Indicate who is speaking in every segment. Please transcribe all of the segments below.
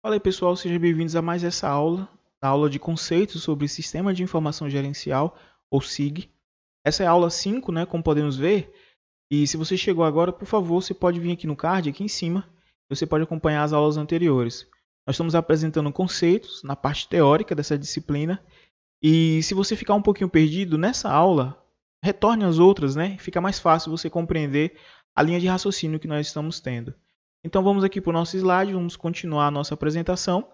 Speaker 1: Fala aí pessoal, sejam bem-vindos a mais essa aula, a aula de conceitos sobre Sistema de Informação Gerencial, ou SIG. Essa é a aula 5, né, como podemos ver, e se você chegou agora, por favor, você pode vir aqui no card, aqui em cima, você pode acompanhar as aulas anteriores. Nós estamos apresentando conceitos na parte teórica dessa disciplina, e se você ficar um pouquinho perdido nessa aula, retorne às outras, né, fica mais fácil você compreender a linha de raciocínio que nós estamos tendo. Então vamos aqui para o nosso slide, vamos continuar a nossa apresentação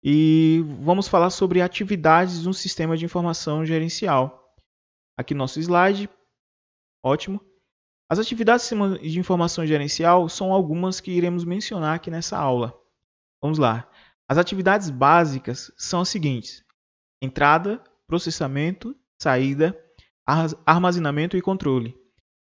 Speaker 1: e vamos falar sobre atividades de um sistema de informação gerencial. Aqui no nosso slide, ótimo. As atividades do sistema de informação gerencial são algumas que iremos mencionar aqui nessa aula. Vamos lá. As atividades básicas são as seguintes: entrada, processamento, saída, armazenamento e controle.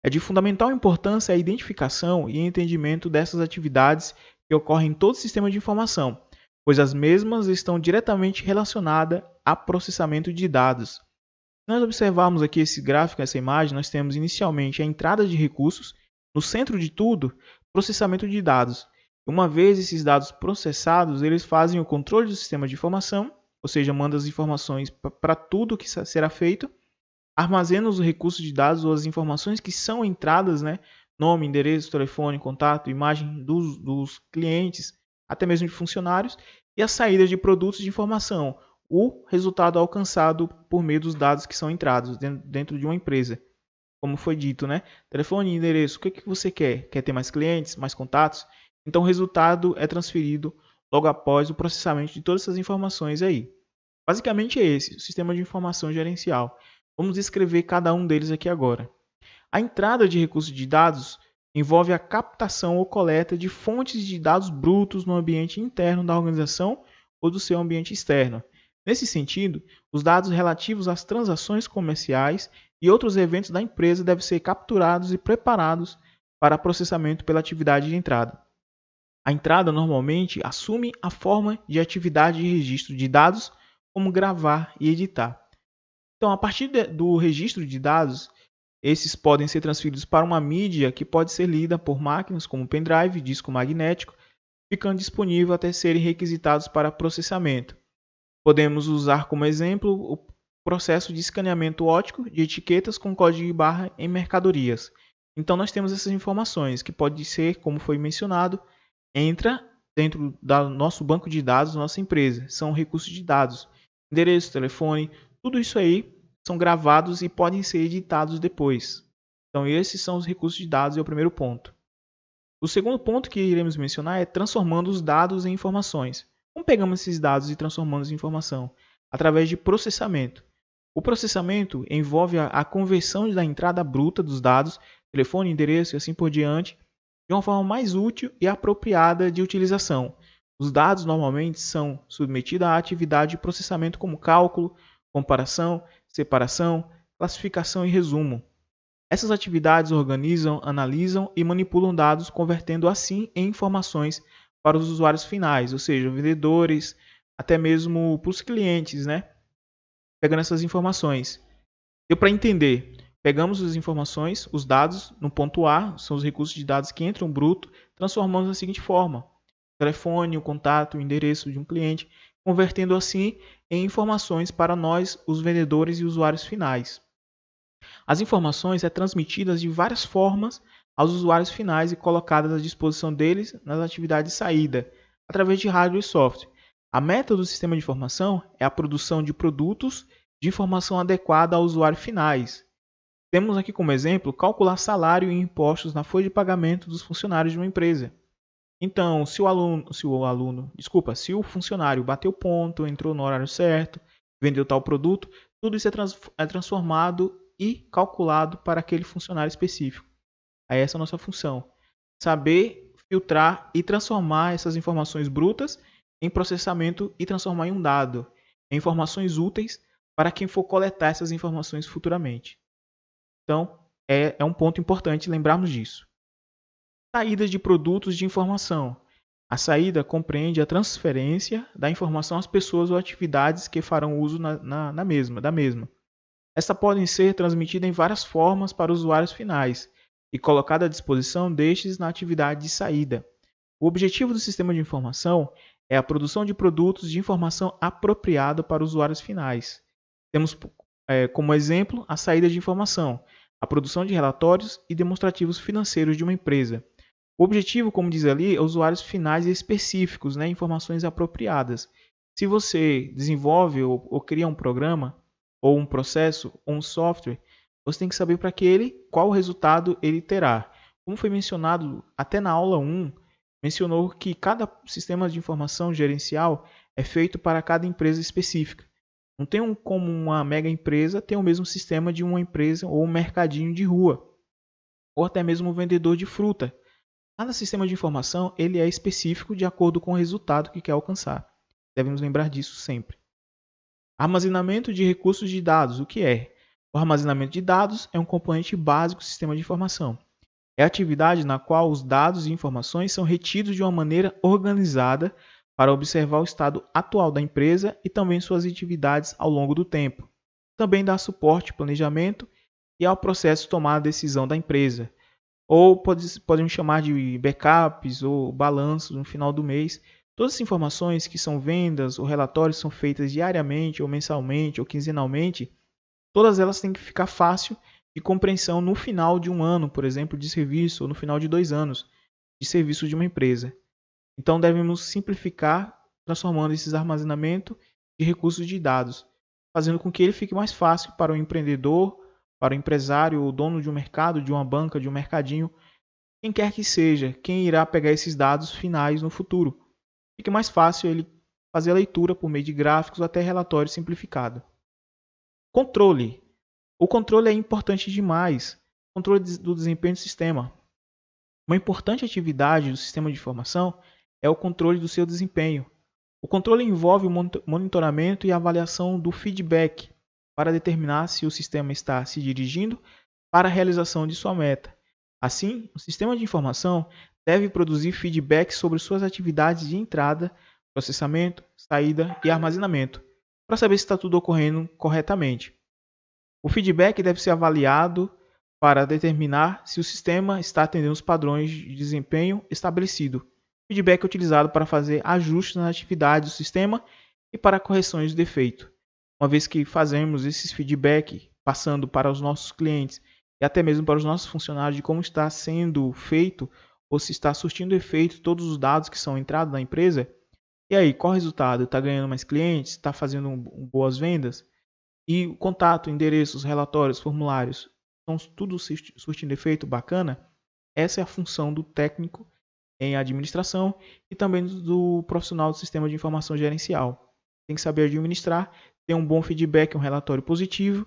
Speaker 1: É de fundamental importância a identificação e entendimento dessas atividades que ocorrem em todo sistema de informação, pois as mesmas estão diretamente relacionadas a processamento de dados. Se nós observarmos aqui esse gráfico, essa imagem, nós temos inicialmente a entrada de recursos, no centro de tudo, processamento de dados. Uma vez esses dados processados, eles fazem o controle do sistema de informação, ou seja, manda as informações para tudo que será feito, armazena os recursos de dados ou as informações que são entradas, né? Nome, endereço, telefone, contato, imagem dos clientes, até mesmo de funcionários, e a saída de produtos de informação, o resultado alcançado por meio dos dados que são entrados dentro de uma empresa. Como foi dito, né? Telefone, endereço, o que você quer? Quer ter mais clientes, mais contatos? Então o resultado é transferido logo após o processamento de todas essas informações aí. Basicamente é esse, o sistema de informação gerencial. Vamos descrever cada um deles aqui agora. A entrada de recursos de dados envolve a captação ou coleta de fontes de dados brutos no ambiente interno da organização ou do seu ambiente externo. Nesse sentido, os dados relativos às transações comerciais e outros eventos da empresa devem ser capturados e preparados para processamento pela atividade de entrada. A entrada normalmente assume a forma de atividade de registro de dados, como gravar e editar. Então, a partir do registro de dados, esses podem ser transferidos para uma mídia que pode ser lida por máquinas como pendrive, disco magnético, ficando disponível até serem requisitados para processamento. Podemos usar como exemplo o processo de escaneamento óptico de etiquetas com código de barra em mercadorias. Então, nós temos essas informações que pode ser, como foi mencionado, entra dentro do nosso banco de dados da nossa empresa. São recursos de dados, endereço, telefone, tudo isso aí são gravados e podem ser editados depois. Então, esses são os recursos de dados, é o primeiro ponto. O segundo ponto que iremos mencionar é transformando os dados em informações. Como pegamos esses dados e transformamos em informação? Através de processamento. O processamento envolve a conversão da entrada bruta dos dados, telefone, endereço e assim por diante, de uma forma mais útil e apropriada de utilização. Os dados normalmente são submetidos à atividade de processamento como cálculo, comparação, separação, classificação e resumo. Essas atividades organizam, analisam e manipulam dados, convertendo assim em informações para os usuários finais, ou seja, vendedores, até mesmo para os clientes, né? Pegando essas informações. Deu para entender? Pegamos as informações, os dados, no ponto A, são os recursos de dados que entram bruto, transformamos da seguinte forma: o telefone, o contato, o endereço de um cliente, convertendo assim em informações para nós, os vendedores e usuários finais. As informações são transmitidas de várias formas aos usuários finais e colocadas à disposição deles nas atividades de saída, através de hardware e software. A meta do sistema de informação é a produção de produtos de informação adequada aos usuários finais. Temos aqui como exemplo calcular salário e impostos na folha de pagamento dos funcionários de uma empresa. Então, se o funcionário bateu ponto, entrou no horário certo, vendeu tal produto, tudo isso é transformado e calculado para aquele funcionário específico. Aí essa é a nossa função. Saber filtrar e transformar essas informações brutas em processamento e transformar em um dado, em informações úteis para quem for coletar essas informações futuramente. Então, é um ponto importante lembrarmos disso. Saída de produtos de informação. A saída compreende a transferência da informação às pessoas ou atividades que farão uso da mesma. Esta podem ser transmitida em várias formas para os usuários finais e colocada à disposição destes na atividade de saída. O objetivo do sistema de informação é a produção de produtos de informação apropriada para usuários finais. Temos como exemplo a saída de informação, a produção de relatórios e demonstrativos financeiros de uma empresa. O objetivo, como diz ali, é usuários finais específicos, né, informações apropriadas. Se você desenvolve ou cria um programa, ou um processo, ou um software, você tem que saber para qual resultado ele terá. Como foi mencionado até na aula 1, mencionou que cada sistema de informação gerencial é feito para cada empresa específica. Não tem como uma mega empresa ter o mesmo sistema de uma empresa ou um mercadinho de rua, ou até mesmo um vendedor de fruta. Cada sistema de informação ele é específico de acordo com o resultado que quer alcançar. Devemos lembrar disso sempre. Armazenamento de recursos de dados. O que é? O armazenamento de dados é um componente básico do sistema de informação. É a atividade na qual os dados e informações são retidos de uma maneira organizada para observar o estado atual da empresa e também suas atividades ao longo do tempo. Também dá suporte, planejamento e ao processo de tomar a decisão da empresa. Ou podemos chamar de backups ou balanços no final do mês. Todas as informações que são vendas ou relatórios são feitas diariamente ou mensalmente ou quinzenalmente, todas elas têm que ficar fácil de compreensão no final de um ano, por exemplo, de serviço, ou no final de 2 anos de serviço de uma empresa. Então, devemos simplificar, transformando esses armazenamentos de recursos de dados, fazendo com que ele fique mais fácil para o empreendedor, para o empresário, o dono de um mercado, de uma banca, de um mercadinho, quem quer que seja, quem irá pegar esses dados finais no futuro. Fique mais fácil ele fazer a leitura por meio de gráficos ou até relatório simplificado. Controle. O controle é importante demais. Controle do desempenho do sistema. Uma importante atividade do sistema de informação é o controle do seu desempenho. O controle envolve o monitoramento e avaliação do feedback para determinar se o sistema está se dirigindo para a realização de sua meta. Assim, o sistema de informação deve produzir feedback sobre suas atividades de entrada, processamento, saída e armazenamento, para saber se está tudo ocorrendo corretamente. O feedback deve ser avaliado para determinar se o sistema está atendendo os padrões de desempenho estabelecidos. O feedback é utilizado para fazer ajustes nas atividades do sistema e para correções de defeito. Uma vez que fazemos esses feedback passando para os nossos clientes e até mesmo para os nossos funcionários de como está sendo feito ou se está surtindo efeito todos os dados que são entrados na empresa, e aí, qual o resultado? Está ganhando mais clientes? Está fazendo boas vendas? E o contato, endereços, relatórios, formulários, estão tudo surtindo efeito bacana? Essa é a função do técnico em administração e também do profissional do sistema de informação gerencial. Tem que saber administrar, ter um bom feedback, um relatório positivo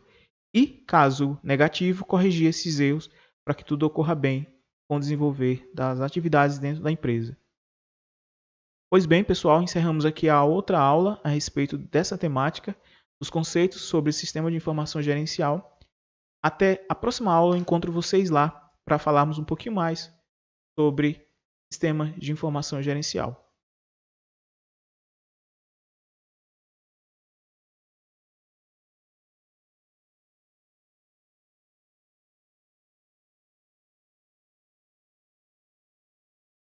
Speaker 1: e, caso negativo, corrigir esses erros para que tudo ocorra bem com o desenvolver das atividades dentro da empresa. Pois bem, pessoal, encerramos aqui a outra aula a respeito dessa temática, os conceitos sobre o sistema de informação gerencial. Até a próxima aula eu encontro vocês lá para falarmos um pouquinho mais sobre sistema de informação gerencial.